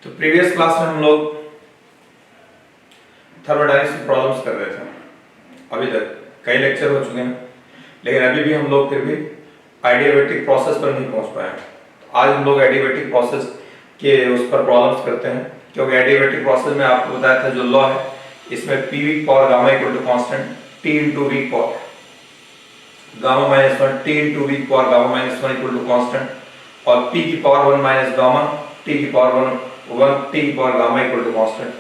तो previous class में हम लोग थर्मोडायनेमिक्स की प्रॉब्लम्स कर रहे थे। अभी तक कई लेक्चर हो चुके हैं, लेकिन अभी भी हम लोग फिर भी एडियाबैटिक प्रोसेस पर नहीं पहुंच पाए। तो आज हम लोग एडियाबैटिक प्रोसेस के उस पर प्रॉब्लम्स करते हैं, क्योंकि एडियाबैटिक प्रोसेस में आपको बताया था जो लॉ है, इसमें पी वीक power gamma equal to constant T into वीक power gamma minus 1 T into वीक power gamma minus 1 equal to constant और p की पावर 1 माइनस गामा t की पावर 1 t की power gamma equal to constant.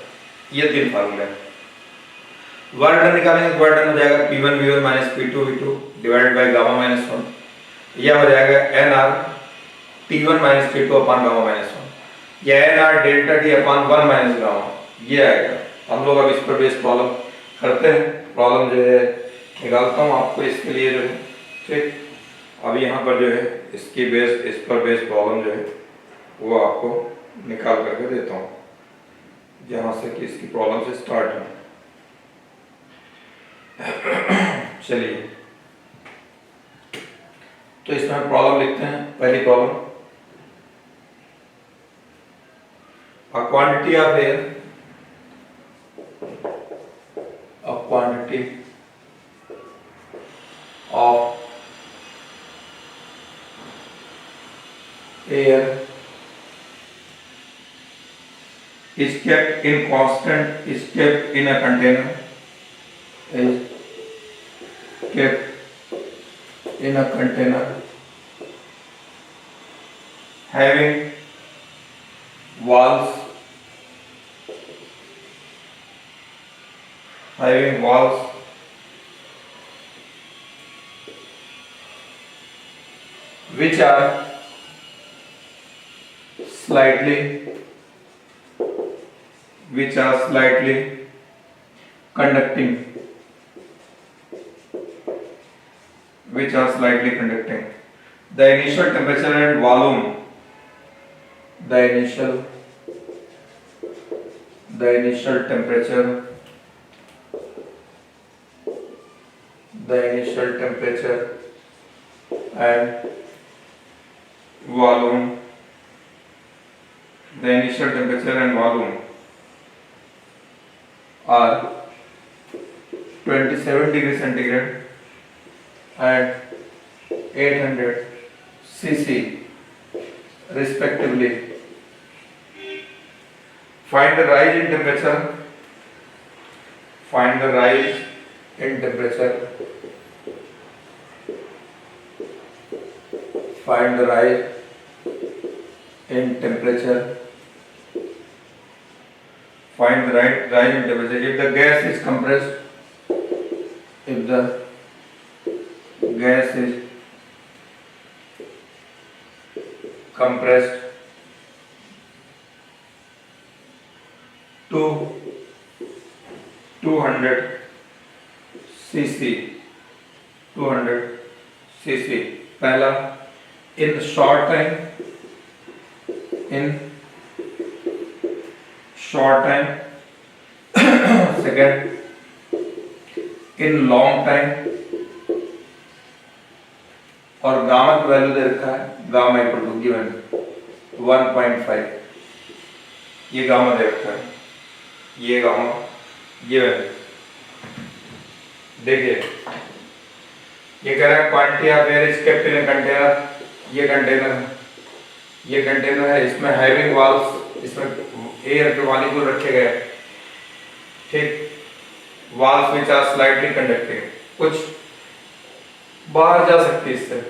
ये तीन फार्मूले हैं। वर्क डन निकालेंगे तो वर्क डन हो जाएगा p1 v1 minus p2 v2 divided by gamma minus 1। यह हो जाएगा nr t1 minus t2 upon gamma minus 1 या nr delta t upon 1 minus gamma. ये आएगा। हम लोग अब इस पर बेस प्रॉब्लम करते हैं। प्रॉब्लम जो है निकालता हूँ आपको इसके लिए जो है, ठीक। अभी यहाँ पर जो है इसकी बेस, इस पर बेस प्रॉब्लम जो है वो आपको निकाल करके देता हूँ, जहाँ से कि इसकी प्रॉब्लम से स्टार्ट है। चलिए, तो इसमें हम प्रॉब्लम लिखते हैं। पहली problem, a quantity of air, a quantity of air is kept in constant, is kept in a container, is kept in a container having walls, which are slightly conducting, the initial temperature and volume, the initial temperature and volume, are 27 degree centigrade and 800 cc respectively. Find the rise in temperature, find the rise in temperature if the gas is compressed, to 200 cc, पहला, in short time, second, in long time, और gamma की value दे रखा है, gamma equal to given 1.5, ये gamma दे रखा है, ये गामा गिवन। देखिए, ये कह रहा है quantity of air is kept in a container, ये कंटेनर है, इसमें हैविंग वाल्व्स, इसमें एयर के मॉलिक्यूल रखे गए, ठीक। Valves which are slightly conducting, कुछ बाहर जा सकती है इससे।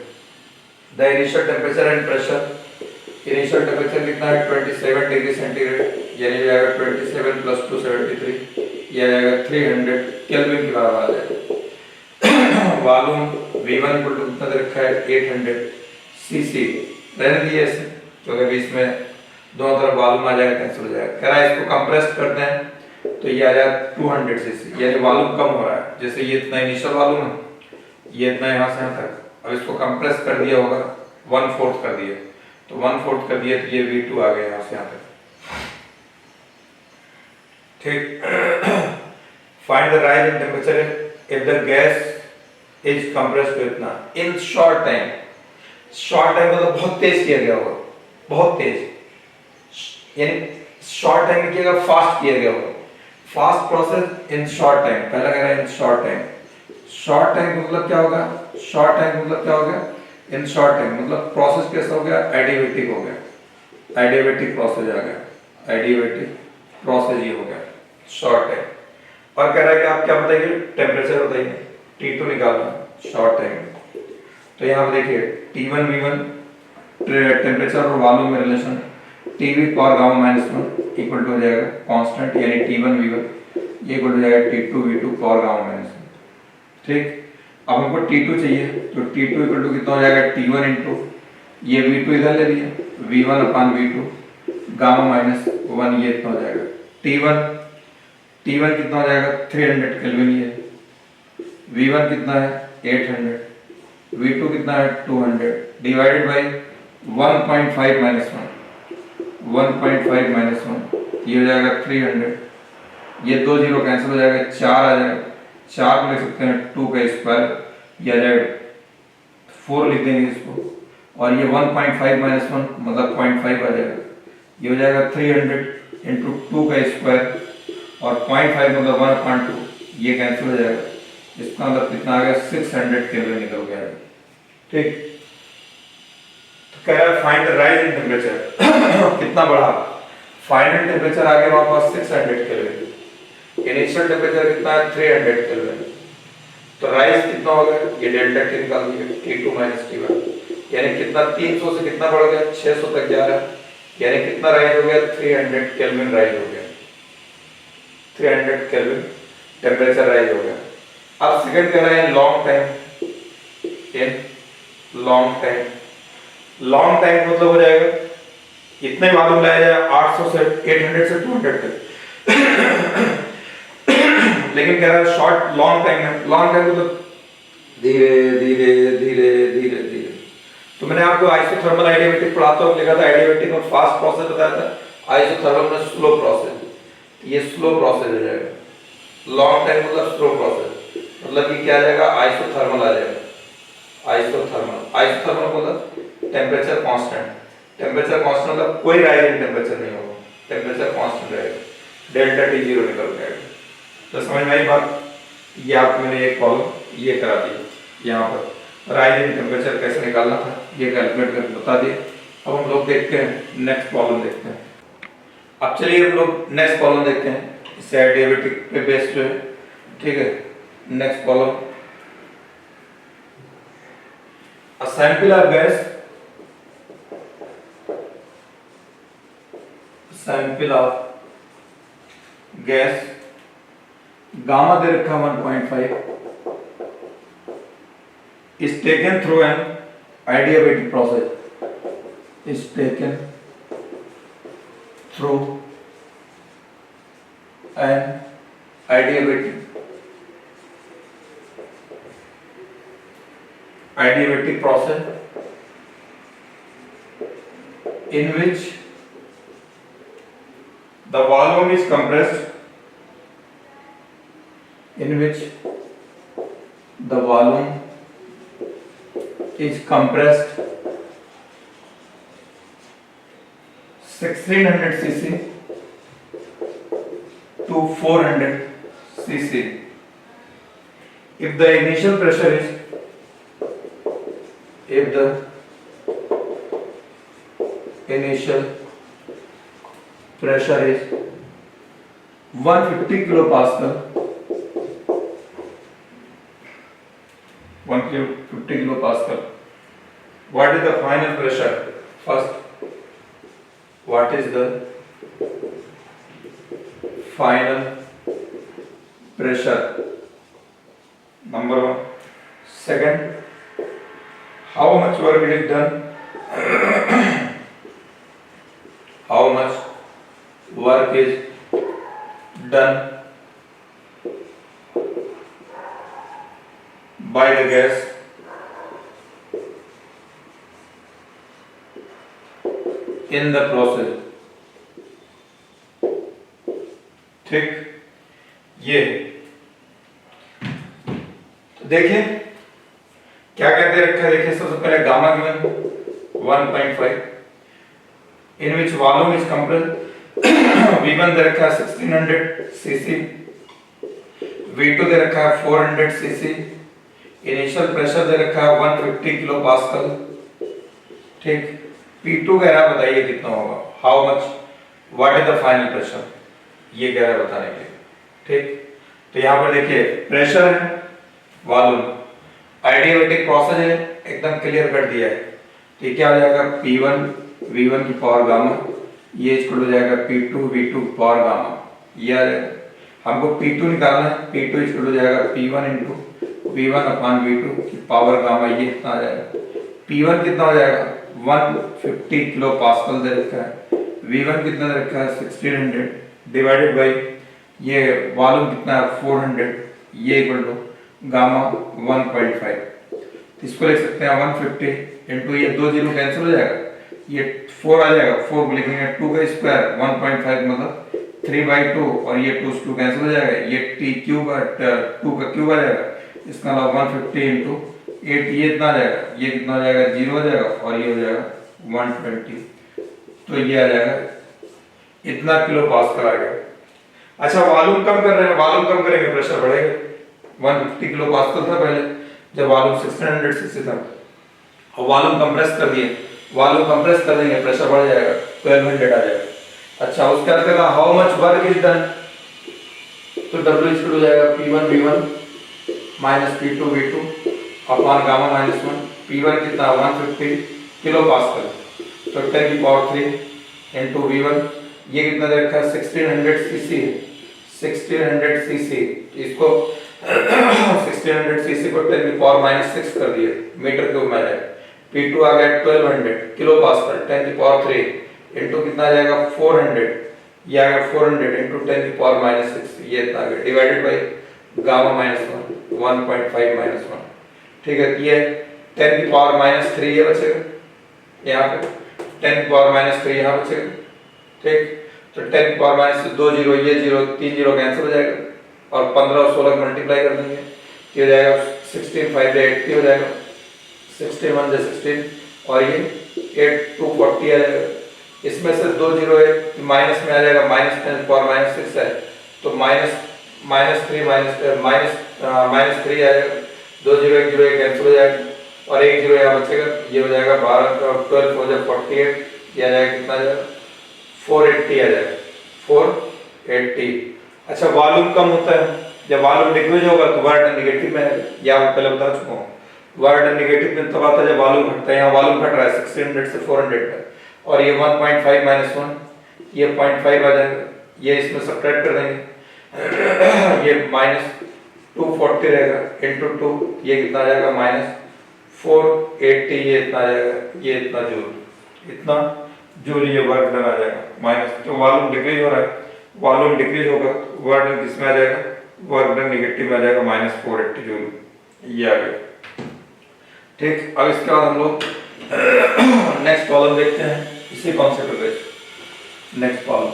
The initial temperature and pressure, initial temperature कितना है 27 डिग्री सेंटीग्रेड, यानी जाएगा 27 प्लस 2 73, यह जाएगा 300 केल्विन के बराबर आ जाएगा। वॉल्यूम V1 इक्वल टू कितना दे रखा है 800 cc, रहने दिए ऐसे, क्योंकि इसमें दोनों तरफ वॉल्यूम आ जाएगा, कैंसिल हो जाएगा। कह रहा है इसको कंप्रेस करते हैं तो ये आ जाएगा 200 cc, यानी वॉल्यूम कम हो रहा है। जैसे ये इतना इनिशियल वॉल्यूम है, ये इतना यहाँ से यहाँ तक, अब इसको कंप्रेस कर दिया होगा, 1/4 कर दिया, तो 1/4 कर दिया तो ये V2 आ गया यहाँ से यहाँ तक, ठीक। Find the rise in temperature if the gas is compressed to इतना in short time. Short time मतलब बहुत तेज किया गया होगा, बहुत तेज, यानी शॉर्ट टाइम में किया गया, फास्ट किया गया होगा, fast process in short time, पहला कह रहा है इन शॉर्ट टाइम। शॉर्ट टाइम मतलब क्या होगा, शॉर्ट टाइम मतलब क्या हो गया, इन शॉर्ट टाइम मतलब प्रोसेस कैसा हो गया, एडियाबेटिक हो गया, एडियाबेटिक प्रोसेस आ गया, एडियाबेटिक प्रोसेस ये हो गया शॉर्ट टाइम। और कह रहा है कि आप क्या बताइए, टेम्परेचर बताइए, T2 निकालना शॉर्ट टाइम। तो यहाँ पे देखिए T1 V1 टेम्परेचर और वॉल्यूम में relation, TV power gamma minus 1 equal to हो जाएगा कांस्टेंट, यानी T1 V1 ये इक्वल टू हो जाएगा T2 V2 power gamma minus 1। ठीक, अब हमको T2 चाहिए, तो T2 इक्वल टू कितना हो जाएगा, T1 इंटू ये V2 इधर ले लिए, V1 अपान V2 गामा माइनस 1 ये इतना हो जाएगा। T1 कितना हो जाएगा, 300 केल्विन ये, V1 कितना है 800, V2 कितना है 200 डिवाइडेड बाई 1.5 माइनस 1 ये हो जाएगा 300, ये 2 जीरो कैंसिल हो जाएगा, 4 आ जाएगा, 4 को लिख सकते हैं 2 का स्क्वायर, ये आ जाएगा 4 लिख देंगे इसको, और ये 1.5 माइनस 1 मतलब 0.5 आ जाएगा, ये हो जाएगा 300 इंटू 2 का स्क्वायर, और 0.5 मतलब 1/2 ये कैंसिल हो जाएगा, इसका मतलब कितना आ गया 600 केल्विन निकल गया। ठीक, तो कह रहा है find the rise in temperature कितना बढ़ा, फाइनल टेम्परेचर आ गया हमारे पास 600 केल्विन, इनिशियल टेम्परेचर कितना है 300 केल्विन, तो राइज कितना हो गया, ये डेल्टा T निकाल दिया, T2 माइनस T1 यानी कितना, 300 से कितना बढ़ गया 600 तक जा रहा है, यानी कितना राइज हो गया 300 केल्विन राइज हो गया, 300 केल्विन टेम्परेचर राइज हो गया। अब सेकंड कह रहा है long time, in long time, long time मतलब हो जाएगा इतने मालूम लाया जाए 800 से 800 से 200 तक लेकिन कह रहा है शॉर्ट लॉन्ग टाइम है, लॉन्ग टाइम मतलब धीरे धीरे धीरे धीरे धीरे। तो मैंने आपको आइसोथर्मल एडियाबेटिक पढ़ाता हूँ, लिखा था एडियाबेटिक और फास्ट प्रोसेस बताया था, आइसोथर्मल में स्लो प्रोसेस, ये स्लो प्रोसेस हो जाएगा, लॉन्ग टाइम मतलब स्लो प्रोसेस मतलब कि क्या आ जाएगा, आइसोथर्मल आ जाएगा, आइसोथर्मल, आइसोथर्मल मतलब टेम्परेचर कांस्टेंट, टेम्परेचर कांस्टेंट मतलब कोई राइज इन टेम्परेचर नहीं होगा, टेम्परेचर कांस्टेंट रहेगा, डेल्टा T 0 निकल जाएगा। तो समझ में आई बात, ये आपको मैंने एक कॉलम ये करा दिया, यहाँ पर राइज इन टेम्परेचर कैसे निकालना था ये कैलकुलेट करके बता दिया। अब हम लोग देखते हैं नेक्स्ट प्रॉब्लम देखते हैं। अब चलिए हम लोग नेक्स्ट प्रॉब्लम देखते हैं, इससे एडियाबेटिक पे बेस्ड है, ठीक है। Next problem, a sample of gas, sample of gas gamma दे रखा 1.5 is taken through an adiabatic process, is taken through an adiabatic process in which the volume is compressed, in which the volume is compressed 1600 cc to 400 cc if the initial pressure is, if the initial pressure is 150 kilopascal, 150 kilopascal. What is the final pressure? First, what is the final pressure? Number one. Second, how much work it is done? How much work is done by the gas in the process? ठीक, ये तो देखें क्या कहते रखा है, देखिए सबसे पहले gamma given 1.5 in which volume is compressed, V1 दे रखा है 1600 सीसी, V2 दे रखा है 400 सीसी, इनिशियल प्रेशर दे रखा है 150 किलो पास्कल। ठीक, P2 कह रहा है बताइए कितना होगा, how much, what is the final pressure, ये कह रहा है बताने के लिए। ठीक, तो यहाँ पर देखिए प्रेशर है, वॉल्यूम, आइडियाबैटिक प्रोसेस है, एकदम क्लियर कर दिया है। तो क्या हो जाएगा P1 V1 की पावर गामा, ये इक्वल हो जाएगा P2 V2 की पावर गामा। ये आ जाएगा, हमको P2 निकालना है, P2 इक्वल हो जाएगा P1 into V1 upon V2 की पावर गामा, ये कितना आ जाएगा, P1 कितना हो जाएगा 150 किलो पास्कल दे रखा है, V1 कितना दे रखा है 1600 डिवाइडेड बाई ये वॉल्यूम कितना है 400, ये इक्वल टू गामा 1.5। इसको लिख सकते हैं 150 इंटू ये 2 जीरो कैंसिल हो जाएगा, ये 4 आ जाएगा, 4 को लिखेंगे 2 का स्क्वायर 1.5 मतलब 3/2 और ये 2 2 कैंसिल हो जाएगा, ये t क्यूब 2 का क्यूब आ जाएगा, इसका मतलब 150 इंटू 8, ये इतना आ जाएगा, ये कितना हो जाएगा 0 हो जाएगा और ये हो जाएगा 120, तो ये आ जाएगा इतना किलो पास्कल आ गया। अच्छा वॉल्यूम कम कर रहे हैं, वॉल्यूम कम करेंगे प्रेशर बढ़ेगा, 150 किलो पास्कल था पहले जब वॉल्यूम 1600 सीसी था, और वॉल्यूम कंप्रेस कर दिए, वॉल्यूम कंप्रेस कर देंगे प्रेशर बढ़ जाएगा 1200 आ जाएगा। अच्छा उसके बाद कहता how much work is done, तो W इक्वल हो जाएगा P1 V1 minus P2 V2 upon gamma minus 1, P1 कितना 150 किलो पास्कल, तो 10 की पावर 3 इंटू V1, ये कितना दे रखा है 1600 सीसी, 1600 सीसी, इसको 1600 सीसी को 10 की पावर माइनस 6 कर दिए मीटर क्यूब में जाएगा, P2 आ गया 1200 किलो पास्कल 10 की पावर 3 इंटू कितना आ जाएगा 400, ये आ गया 400 इंटू 10 की पावर माइनस 6, ये इतना आ गया divided by gamma minus 1 1.5 minus 1। ठीक है, ये 10 की पावर माइनस 3 ये बचेगा, यहाँ पे 10 की पावर माइनस 3 यहाँ बचेगा। ठीक, तो 10 की पावर माइनस 2 जीरो, ये जीरो 3 जीरो कैंसिल हो जाएगा और 15 और 16 मल्टीप्लाई कर देंगे, ये हो जाएगा 16 5 80 हो जाएगा, 16 1 16 और ये 8 240 आ जाएगा। इसमें से 2 जीरो है माइनस में आ जाएगा, माइनस 10 की पावर माइनस 6 है तो माइनस 3 माइनस 3 आएगा, 2 जीरो 1 जीरो कैंसिल हो जाएगा और 1 जीरो यहाँ बचेगा, ये हो जाएगा 12 12 हो जाएगा 48, ये आ जाएगा कितना आ जाएगा 480 आ जाएगा 480। अच्छा वॉल्यूम कम होता है, जब वॉल्यूम डिक्रीज होगा तो वर्क डन नेगेटिव में आएगा, या मैं पहले बता चुका हूँ, वर्क डन नेगेटिव में तब आता है जब वॉल्यूम घटता है, यहाँ वॉल्यूम घट रहा है 1600 से 400 तक और ये 1.5 माइनस 1 ये 0.5 आ जाएगा, ये इसमें सब्ट्रैक्ट कर देंगे, ये माइनस 240 रहेगा इंटू 2, ये कितना आ जाएगा माइनस 480, ये इतना आ जाएगा, ये इतना जूल, इतना जूल ये वर्क डन आ जाएगा माइनस, तो वॉल्यूम डिक्रीज हो रहा है, वॉल्यूम डिक्रीज होगा वर्क डन किसमें आ जाएगा, वर्क डन नेगेटिव में आ जाएगा माइनस 480 जूल, ये आ गया। ठीक, अब इसके बाद हम लोग नेक्स्ट प्रॉब्लम देखते हैं इसी कॉन्सेप्ट पे। नेक्स्ट प्रॉब्लम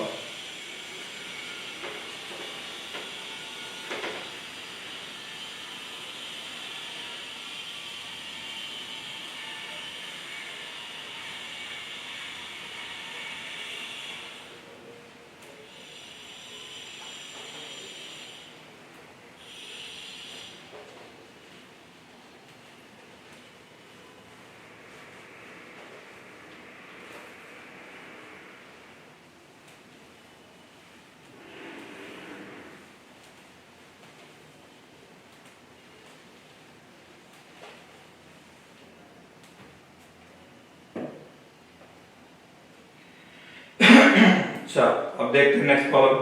अच्छा अब देखते हैं next problem.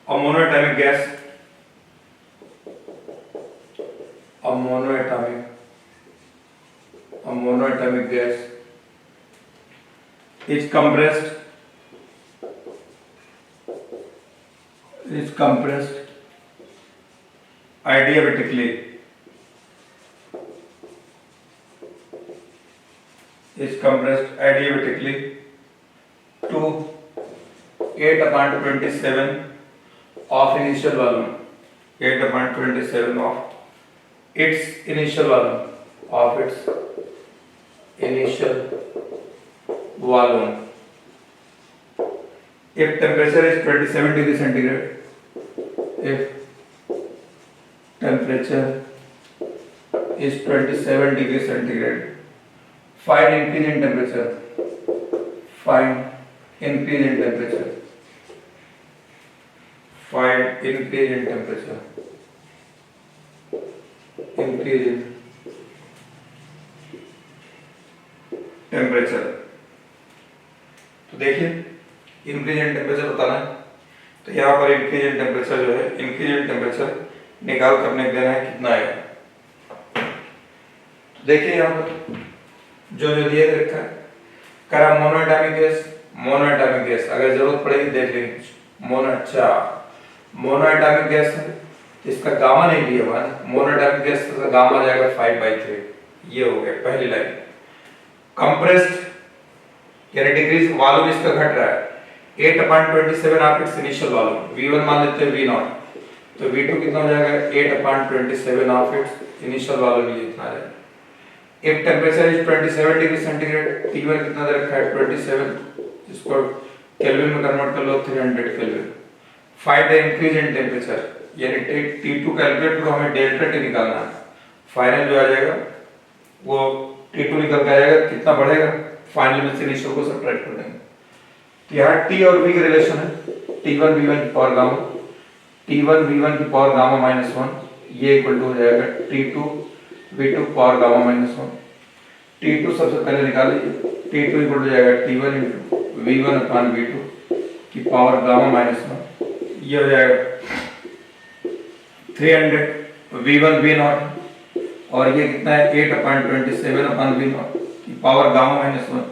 A monoatomic gas, a monoatomic gas is compressed adiabatically to 8/27 of initial volume, 8/27 of its initial volume, if temperature is 27 degree centigrade, if temperature is 27 degree centigrade, find increase in temperature, find increase in temperature, find increase in temperature, increase in temperature. तो देखिए increase in temperature बताना है, तो यहाँ पर increase in temperature जो है, increase in temperature निकाल कर अपने देना है कितना आएगा। तो देखिए यहाँ पर जो जो दिया रखा है, करा मोनोएटॉमिक गैस, मोनोएटॉमिक गैस अगर जरूरत पड़ेगी देख लेंगे। अच्छा मोनोएटॉमिक गैस है, इसका गामा नहीं दिया हुआ है, मोनोएटॉमिक गैस का गामा जाएगा 5/3, ये हो गया पहली लाइन। कंप्रेस्ड यानी डिक्रीज वॉल्यूम इसका घट रहा है 8/27 of its initial volume, V1 मान लेते हैं V0, तो V2 कितना हो जाएगा 8/27 ऑफ इट्स इनिशियल वॉल्यूम, ये इतना आ जाएगा। If temperature is 27 degree centigrade, T1 कितना दे रखा है 27, इसको केल्विन में कन्वर्ट कर लो 300 kelvin. Find the increase in temperature, यानी T2 कैलकुलेट करो, हमें डेल्टा T निकालना है। फाइनल जो आ जाएगा वो T2 निकल के आएगा, कितना बढ़ेगा, फाइनल में से इनिशियल को सब्ट्रैक्ट कर देंगे। तो यहाँ T और V का रिलेशन है, T1 V1 की पावर गामा, T1 V1 की पावर गामा -1, ये इक्वल टू हो जाएगा T2 V2 power gamma -1। T2 सबसे पहले निकाल लीजिए, T2 इक्वल हो जाएगा T1 into V1 upon V2 की पावर गामा -1, ये हो जाएगा 300 V1 V0, और ये कितना है 8/27 अपॉन V0 की पावर गामा -1,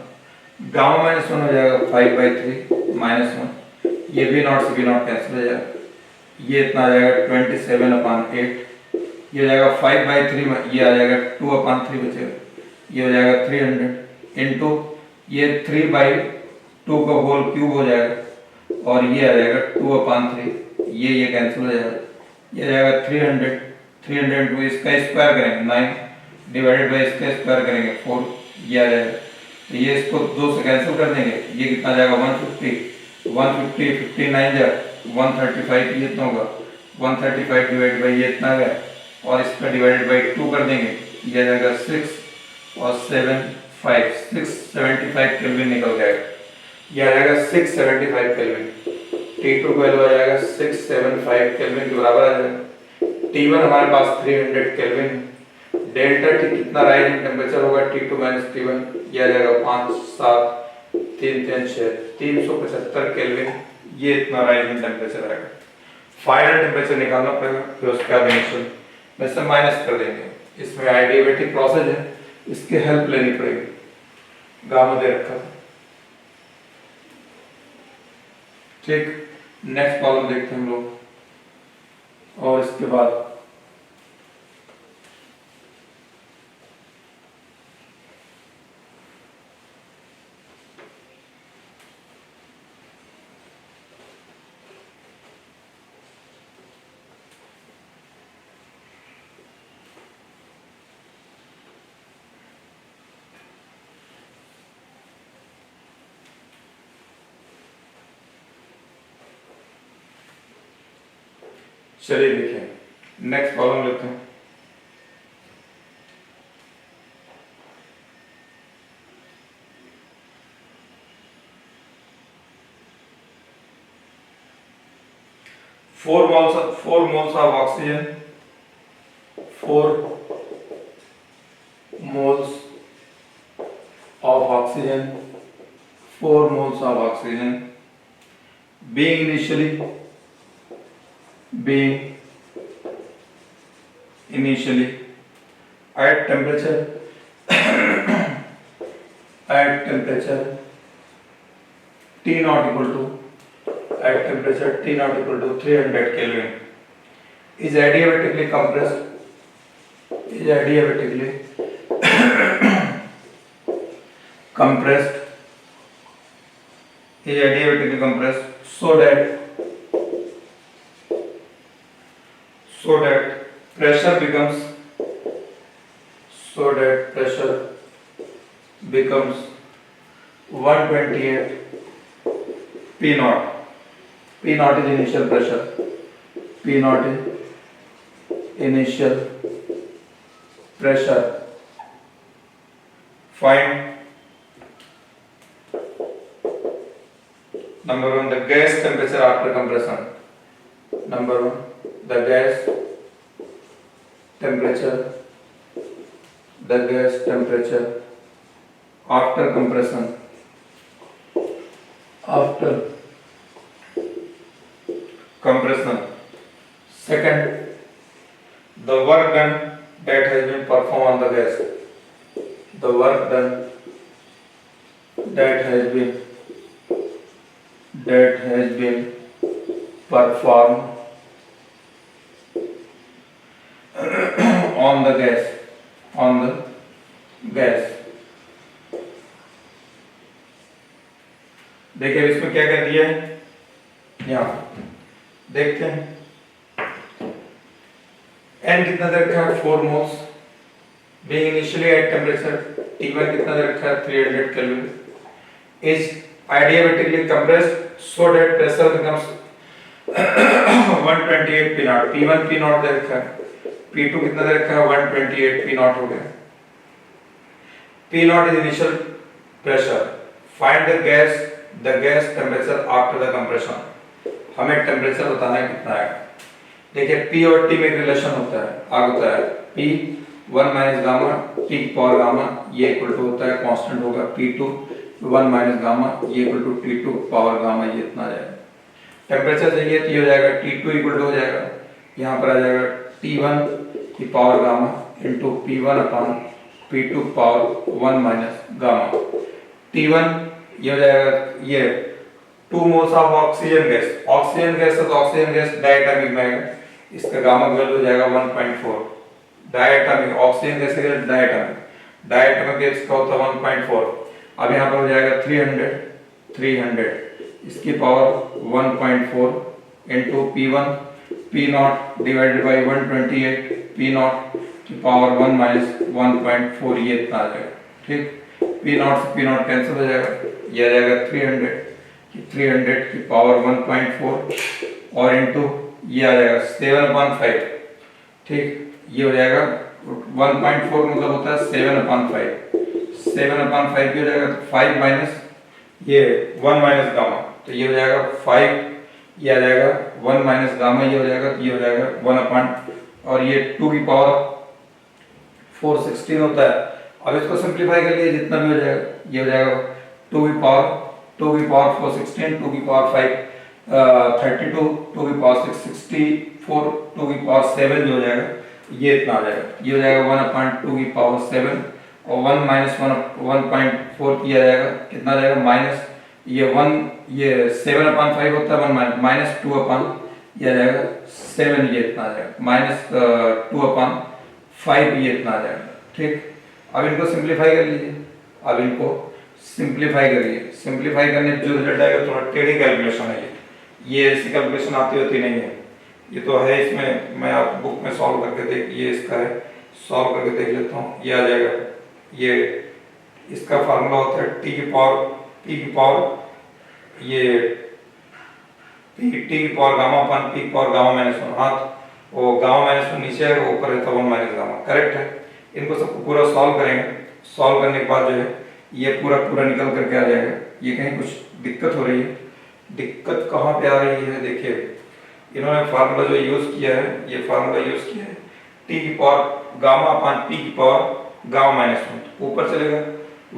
गामा -1 हो जाएगा 5/3 -1, ये V0 से V0 कैंसिल हो जाएगा, ये इतना आ जाएगा 27/8, ये हो जाएगा 5/3, ये आ जाएगा 2/3 बचेगा, ये हो जाएगा 300 इंटू ये 3/2 का होल क्यूब हो जाएगा, और ये आ जाएगा 2/3, ये कैंसिल हो जाएगा, ये आ जाएगा 300 इंटू इसका स्क्वायर करेंगे 9 डिवाइडेड बाई इसका स्क्वायर करेंगे 4, ये आ जाएगा। तो ये इसको 2 से कैंसिल कर देंगे, ये कितना जाएगा 150, 150 59 जा 135, ये इतना होगा 135 डिवाइडेड बाई ये इतना गया, और इसका डिवाइडेड बाई 2 कर देंगे, ये आ जाएगा 6 और 675 केल्विन निकल जाएगा, ये आ जाएगा 675 केल्विन। T2 का वैल्यू आ जाएगा 675 केल्विन के बराबर आ जाएगा। T1 हमारे पास 300 केल्विन, डेल्टा T कितना राइज इन टेम्परेचर होगा T2 - T1, ये आ जाएगा 5 7 3 3 6 375 केल्विन, ये इतना राइज इन टेम्परेचर आएगा। फाइनल टेम्परेचर निकालना पड़ेगा, फिर उसके बाद इनिशियल में से माइनस कर देंगे। इसमें एडिएबेटिक प्रोसेस है, इसकी हेल्प लेनी पड़ेगी, गामा दे रखा था। ठीक, नेक्स्ट प्रॉब्लम देखते हैं हम लोग, और इसके बाद चलिए देखिए नेक्स्ट प्रॉब्लम लेते हैं। four moles of oxygen, 4 moles of oxygen, 4 moles of oxygen being initially at temperature T naught equal to 300 Kelvin is adiabatically compressed so that pressure becomes 128 P naught P naught is initial pressure. P naught is initial pressure. Find number one, the gas temperature after compression. Number one, the gas temperature. The gas temperature after compression. After compression. Second, the work done that has been performed on the gas. The work done that has been performed on the gas. देखिए अब इसमें क्या कर दिया है, यहाँ देखते हैं n कितना दे रखा है 4 moles, being initially at temperature T1 कितना दे रखा है 300 Kelvin, is adiabatically compressed so that pressure becomes 128 P naught. P1 P naught दे रखा है, P2 कितना दे रखा है 128 P naught हो गया. P naught is initial pressure. Find the gas temperature after the compression. हमें टेम्परेचर बताना है कितना है. देखिए P और T में एक रिलेशन होता है, आग होता है P 1 minus gamma T power gamma, ये इक्वल टू होता है कांस्टेंट होगा P2 1 माइनस गामा, ये equal to T2 power gamma, ये इतना आ जाएगा. टेम्परेचर चाहिए तो ये हो जाएगा T2 इक्वल टू हो जाएगा, यहाँ पर आ जाएगा T1 की power gamma into P1 upon P2 power 1 minus gamma. T1 ये हो जाएगा, ये 2 मोल्स ऑफ ऑक्सीजन गैस है तो ऑक्सीजन गैस डायटोमिक में आएगा, इसका गामा वैल्यू हो जाएगा 1.4. डायटोमिक ऑक्सीजन गैस है डायटोमिक गैस का होता है 1.4. अब यहाँ पर हो जाएगा 300 इसकी power 1.4 into P1 P not divided by 128 P not की पावर 1 माइनस 1.4, ये इतना आ जाएगा. ठीक, P नॉट से P नॉट कैंसिल हो जाएगा, ये आ जाएगा 300 की पावर 1.4 और इंटू ये आ जाएगा 7/5. ठीक, ये हो जाएगा 1.4 मतलब होता है 7/5. 7/5 की हो जाएगा 5 माइनस ये 1 माइनस गामा, तो ये हो जाएगा 5, ये आ जाएगा 1 माइनस गामा, ये हो जाएगा, तो ये हो जाएगा 1 और ये 2 की पावर 416 होता है. अब इसको सिंप्लीफाई कर लिए जितना भी हो जाएगा, ये हो जाएगा 2 की पावर 416, 2 की पावर 5 32, 2 की पावर 664, 2 की पावर 7 जो हो जाएगा, ये इतना आ जाएगा. ये हो जाएगा 1/2 की पावर 7 और 1 माइनस 1.4 किया जाएगा, कितना आ जाएगा माइनस ये 1, ये 7/5 होता है 1 माइनस 2 अपॉन ये आ जाएगा 7, ये इतना आ जाएगा माइनस 2/5, ये इतना आ जाएगा. ठीक, अब इनको सिंप्लीफाई कर लीजिए. अब इनको सिंप्लीफाई करिए. सिंप्लीफाई करने जो रिजल्ट आएगा थोड़ा टेढ़ी कैलकुलेशन है, ये ऐसी कैलकुलेशन आती होती नहीं है, ये तो है इसमें, मैं आप बुक में सॉल्व करके देख, ये इसका है, सॉल्व करके देख लेता हूँ. ये आ जाएगा, ये इसका फार्मूला होता है P की पावर ये T की पावर गामा अपन P की पावर गामा माइनस 1, हाथ वो गामा माइनस 1 नीचे है, वो ऊपर रहता है 1 माइनस गामा. करेक्ट है. इनको सबको पूरा सॉल्व करेंगे. सॉल्व करने के बाद जो है ये पूरा निकल करके आ जाएगा. ये कहीं कुछ दिक्कत हो रही है, दिक्कत कहाँ पे आ रही है, देखिए इन्होंने फार्मूला जो यूज किया है, ये फार्मूला यूज किया है T की पावर गामा अपॉन P की पावर गामा माइनस 1, ऊपर चलेगा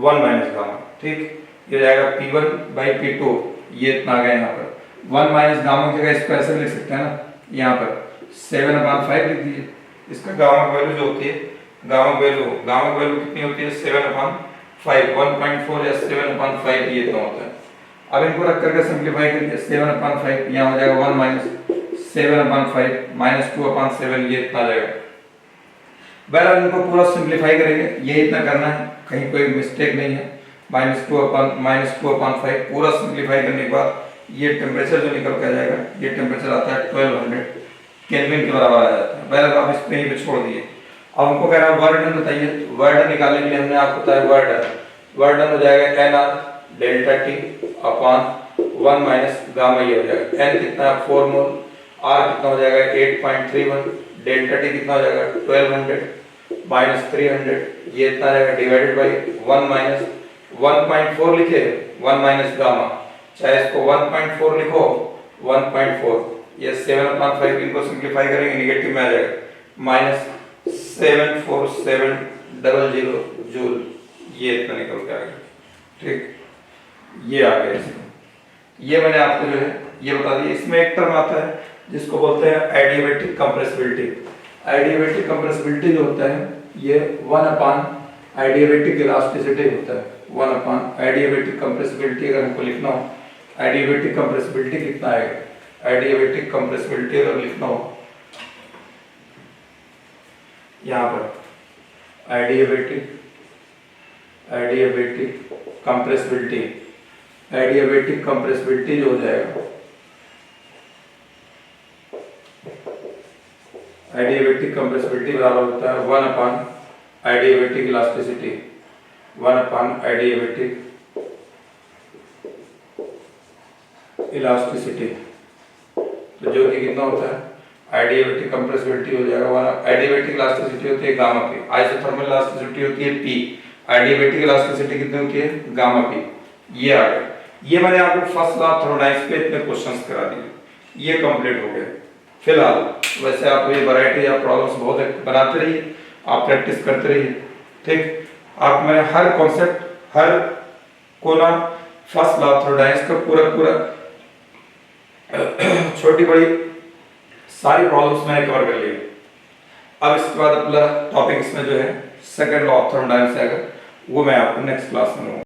1 माइनस गामा. ठीक, ये हो जाएगा P1 बाई P2, ये इतना आ गया. यहाँ पर 1 माइनस गामा की जगह इसको ऐसे लिख सकते हैं ना, यहाँ पर 7/5 लिख दीजिए. इसका गामा वैल्यू जो होती है, गामा वैल्यू कितनी होती है 7/5, 1.4 या 7/5, ये इतना होता है. अब इनको रख करके सिंप्लीफाई करिए. 7/5 यहाँ हो जाएगा 1 माइनस 7/5 माइनस 2/7, ये इतना आ जाएगा. बहरहाल इनको पूरा सिंप्लीफाई करेंगे, ये इतना करना है, कहीं कोई मिस्टेक नहीं है. -2/5 पूरा सिंप्लीफाई करने के बाद ये टेम्परेचर जो निकल के आ जाएगा, ये टेम्परेचर आता है 1200 केल्विन के बराबर आ जाता है. बहरहाल आप इस पे ही पे छोड़ दिए. अब हमको कह रहा है वर्क डन बताइए. वर्क डन निकालने के लिए हमने आपको बताया वर्क डन हो जाएगा NR delta T upon 1 minus gamma ये हो जाएगा। एन कितना है 4 मोल, आर कितना हो जाएगा 8.31, डेल्टा टी कितना हो जाएगा 1200 माइनस 300, ये इतना आ जाएगा डिवाइडेड बाई 1 माइनस 1.4 लिखे 1 माइनस गामा, चाहे इसको 1.4 लिखो 1.4, ये 7/5 इनको सिंप्लीफाई करेंगे निगेटिव में आ जाएगा माइनस 74700 जूल, ये इतना निकल के आ गया। ठीक, ये आ गया इसमें। ये मैंने आपको जो है ये बता दिया। इसमें एक टर्म आता है जिसको बोलते हैं एडियाबैटिक कंप्रेसिबिलिटी। एडियाबैटिक कंप्रेसिबिलिटी जो होता है ये 1/, एडियाबैटिक इलास्टिसिटी होता है 1/। एडियाबैटिक कंप्रेसिबिलिटी अगर हमको लिखना हो, एडियाबैटिक कंप्रेसिबिलिटी कितना आएगा, एडियाबैटिक कंप्रेसिबिलिटी अगर लिखना हो यहाँ पर एडियाबैटिक कंप्रेसिबिलिटी, एडियाबैटिक कंप्रेसिबिलिटी जो हो जाएगा, एडियाबैटिक कंप्रेसिबिलिटी बराबर होता है 1/, एडियाबैटिक इलास्टिसिटी 1/, एडियाबैटिक इलास्टिसिटी। तो जो कि कितना होता है, एडियाबैटिक कंप्रेसिबिलिटी हो जाएगा 1, एडियाबैटिक इलास्टिसिटी होती है गामा पी, आइसोथर्मल इलास्टिसिटी होती है पी, एडियाबैटिक इलास्टिसिटी कितनी होती है गामा पी। ये आ गया। ये मैंने आपको फर्स्ट लॉ ऑफ थर्मोडायनामिक्स पे इतने क्वेश्चंस करा दिए, ये कंप्लीट हो गया। फिलहाल वैसे आप ये वैरायटी ऑफ प्रॉब्लम्स बहुत बनाते रहिए, आप प्रैक्टिस करते रहिए। ठीक, आप मैंने हर कॉन्सेप्ट, हर कोना फर्स्ट लॉ ऑफ थर्मोडायनामिक्स का पूरा छोटी बड़ी सारी प्रॉब्लम्स मैंने कवर कर ली। अब इसके बाद अपना टॉपिक इसमें जो है सेकंड लॉ ऑफ थर्मोडायनामिक्स आएगा, वो मैं आपको नेक्स्ट क्लास में दूंगा।